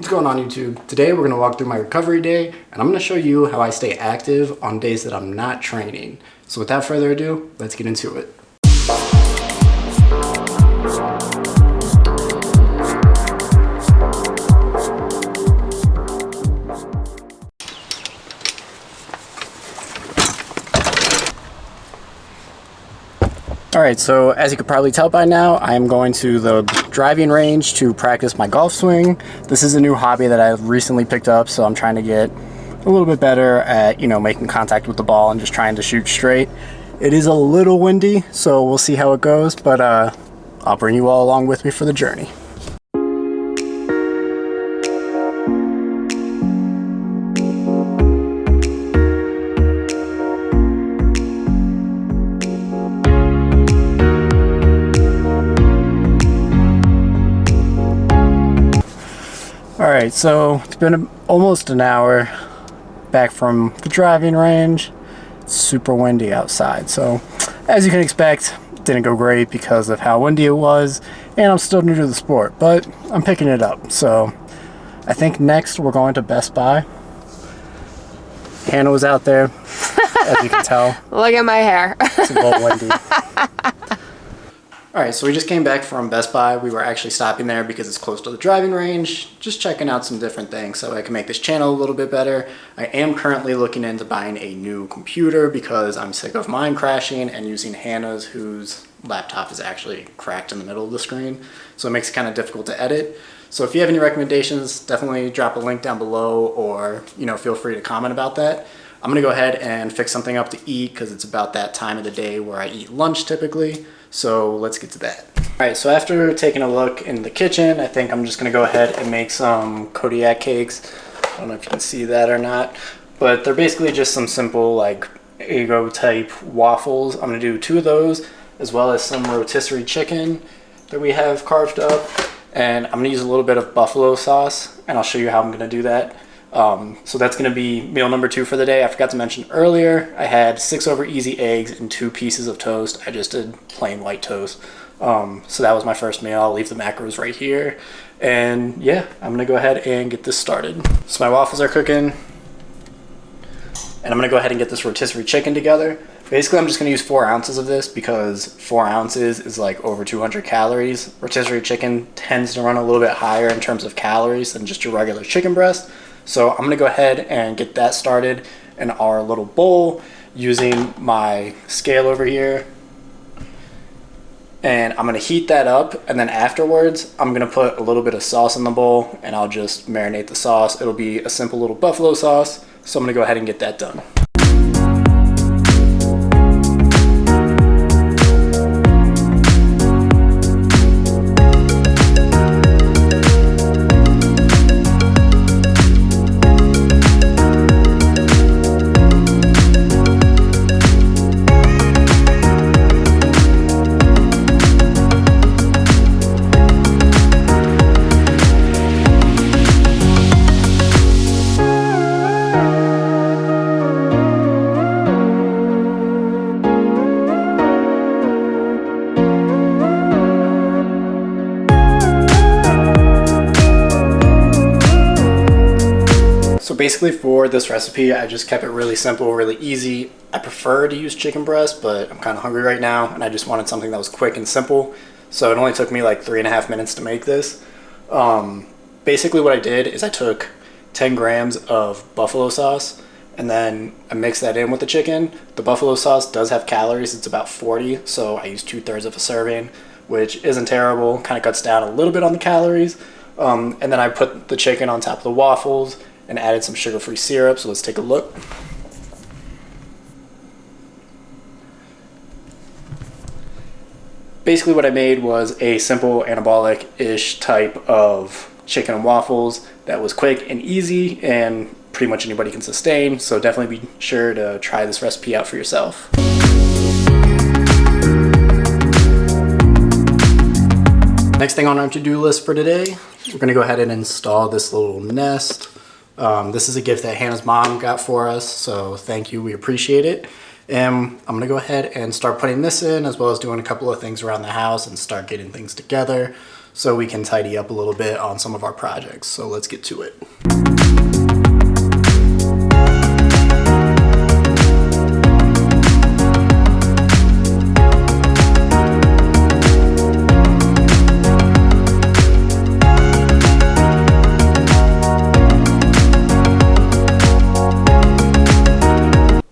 What's going on YouTube? Today we're going to walk through my recovery day and I'm going to show you how I stay active on days that I'm not training. So without further ado, let's get into it. Alright, so as you could probably tell by now, I am going to the driving range to practice my golf swing. This is a new hobby that I've recently picked up, so I'm trying to get a little bit better at, making contact with the ball and just trying to shoot straight. It is a little windy, so we'll see how it goes, but I'll bring you all along with me for the journey. Alright, so it's been almost an hour back from the driving range. It's super windy outside, so as you can expect, it didn't go great because of how windy it was, and I'm still new to the sport, but I'm picking it up. So I think next we're going to Best Buy. Hannah was out there, as you can tell. Look at my hair. It's a little windy. Alright, so we just came back from Best Buy. We were actually stopping there because it's close to the driving range, just checking out some different things so I can make this channel a little bit better. I am currently looking into buying a new computer because I'm sick of mine crashing and using Hannah's, whose laptop is actually cracked in the middle of the screen, so it makes it kind of difficult to edit. So if you have any recommendations, definitely drop a link down below, or feel free to comment about that. I'm gonna go ahead and fix something up to eat because it's about that time of the day where I eat lunch typically. So let's get to that. All right, so after taking a look in the kitchen, I think I'm just gonna go ahead and make some Kodiak cakes. I don't know if you can see that or not, but they're basically just some simple like Eggo type waffles. I'm gonna do 2 of those, as well as some rotisserie chicken that we have carved up. And I'm gonna use a little bit of buffalo sauce, and I'll show you how I'm gonna do that. So that's going to be meal number 2 for the day. I forgot to mention earlier, I had 6 over easy eggs and 2 pieces of toast. I just did plain white toast. So that was my first meal. I'll leave the macros right here. And yeah, I'm going to go ahead and get this started. So my waffles are cooking. And I'm going to go ahead and get this rotisserie chicken together. Basically, I'm just going to use 4 ounces of this because 4 ounces is like over 200 calories. Rotisserie chicken tends to run a little bit higher in terms of calories than just your regular chicken breast. So I'm gonna go ahead and get that started in our little bowl using my scale over here. And I'm gonna heat that up, and then afterwards, I'm gonna put a little bit of sauce in the bowl and I'll just marinate the sauce. It'll be a simple little buffalo sauce. So I'm gonna go ahead and get that done. So basically for this recipe, I just kept it really simple, really easy. I prefer to use chicken breast, but I'm kind of hungry right now and I just wanted something that was quick and simple. So it only took me like 3.5 minutes to make this. Basically what I did is I took 10 grams of buffalo sauce and then I mixed that in with the chicken. The buffalo sauce does have calories, it's about 40, so I used 2/3 of a serving, which isn't terrible, kind of cuts down a little bit on the calories. And then I put the chicken on top of the waffles and added some sugar-free syrup, so let's take a look. Basically what I made was a simple anabolic-ish type of chicken and waffles that was quick and easy and pretty much anybody can sustain, so definitely be sure to try this recipe out for yourself. Next thing on our to-do list for today, we're gonna go ahead and install this little nest. This is a gift that Hannah's mom got for us, so thank you, we appreciate it. And I'm gonna go ahead and start putting this in, as well as doing a couple of things around the house and start getting things together. so we can tidy up a little bit on some of our projects. So let's get to it.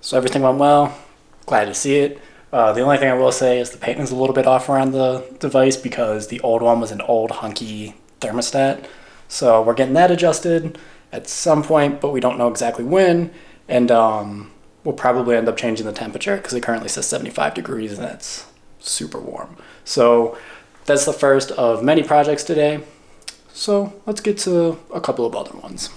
So everything went well, glad to see it. The only thing I will say is the paint is a little bit off around the device because the old one was an old hunky thermostat. So we're getting that adjusted at some point, but we don't know exactly when. And we'll probably end up changing the temperature because it currently says 75 degrees and that's super warm. So that's the first of many projects today. So let's get to a couple of other ones.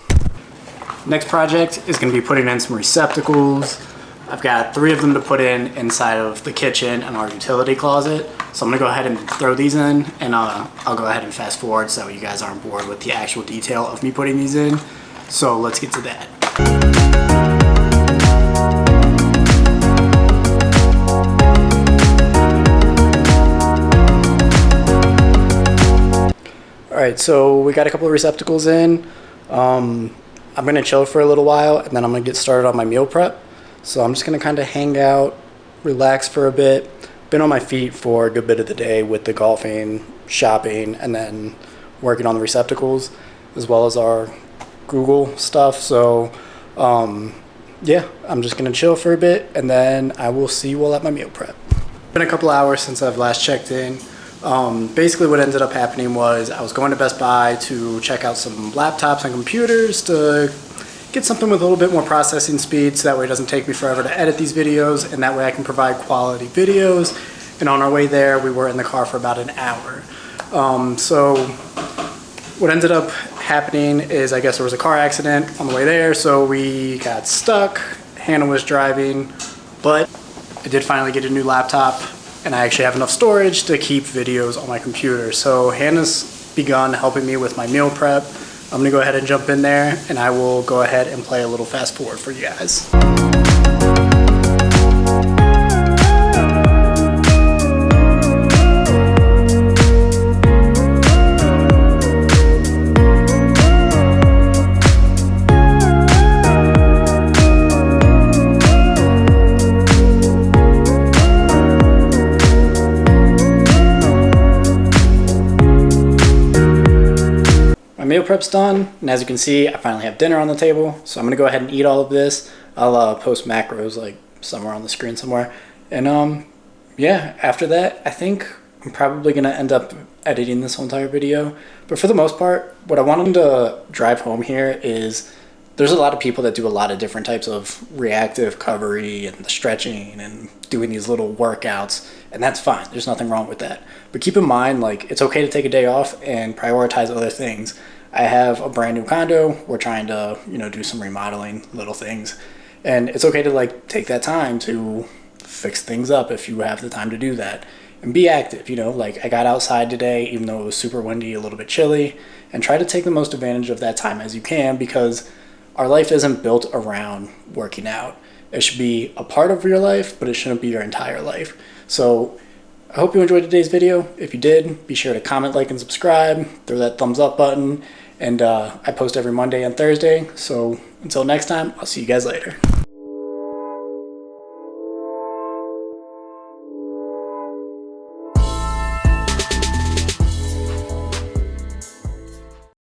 Next project is going to be putting in some receptacles. I've got 3 of them to put in inside of the kitchen and our utility closet. So I'm gonna go ahead and throw these in, and I'll go ahead and fast forward so you guys aren't bored with the actual detail of me putting these in. So let's get to that. All right, so we got a couple of receptacles in. I'm gonna chill for a little while and then I'm gonna get started on my meal prep. So I'm just gonna kind of hang out, relax for a bit. Been on my feet for a good bit of the day with the golfing, shopping, and then working on the receptacles, as well as our Google stuff. So yeah, I'm just gonna chill for a bit and then I will see you all at my meal prep. Been a couple hours since I've last checked in. Basically what ended up happening was I was going to Best Buy to check out some laptops and computers to get something with a little bit more processing speed so that way it doesn't take me forever to edit these videos and that way I can provide quality videos. And on our way there, we were in the car for about an hour. So what ended up happening is I guess there was a car accident on the way there, so we got stuck. Hannah was driving, but I did finally get a new laptop and I actually have enough storage to keep videos on my computer. So Hannah's begun helping me with my meal prep. I'm gonna go ahead and jump in there and I will go ahead and play a little fast forward for you guys. Meal prep's done, and as you can see, I finally have dinner on the table, so I'm gonna go ahead and eat all of this. I'll post macros like somewhere on the screen somewhere, and yeah, after that, I think I'm probably gonna end up editing this whole entire video. But for the most part, what I wanted to drive home here is there's a lot of people that do a lot of different types of reactive recovery and the stretching and doing these little workouts, and that's fine. There's nothing wrong with that. But keep in mind, like, it's okay to take a day off and prioritize other things. I have a brand new condo. We're trying to, do some remodeling, little things. And it's okay to like take that time to fix things up if you have the time to do that. And be active, like I got outside today, even though it was super windy, a little bit chilly, and try to take the most advantage of that time as you can because our life isn't built around working out. It should be a part of your life, but it shouldn't be your entire life. So I hope you enjoyed today's video. If you did, be sure to comment, like, and subscribe. Throw that thumbs up button. And I post every Monday and Thursday. So until next time, I'll see you guys later.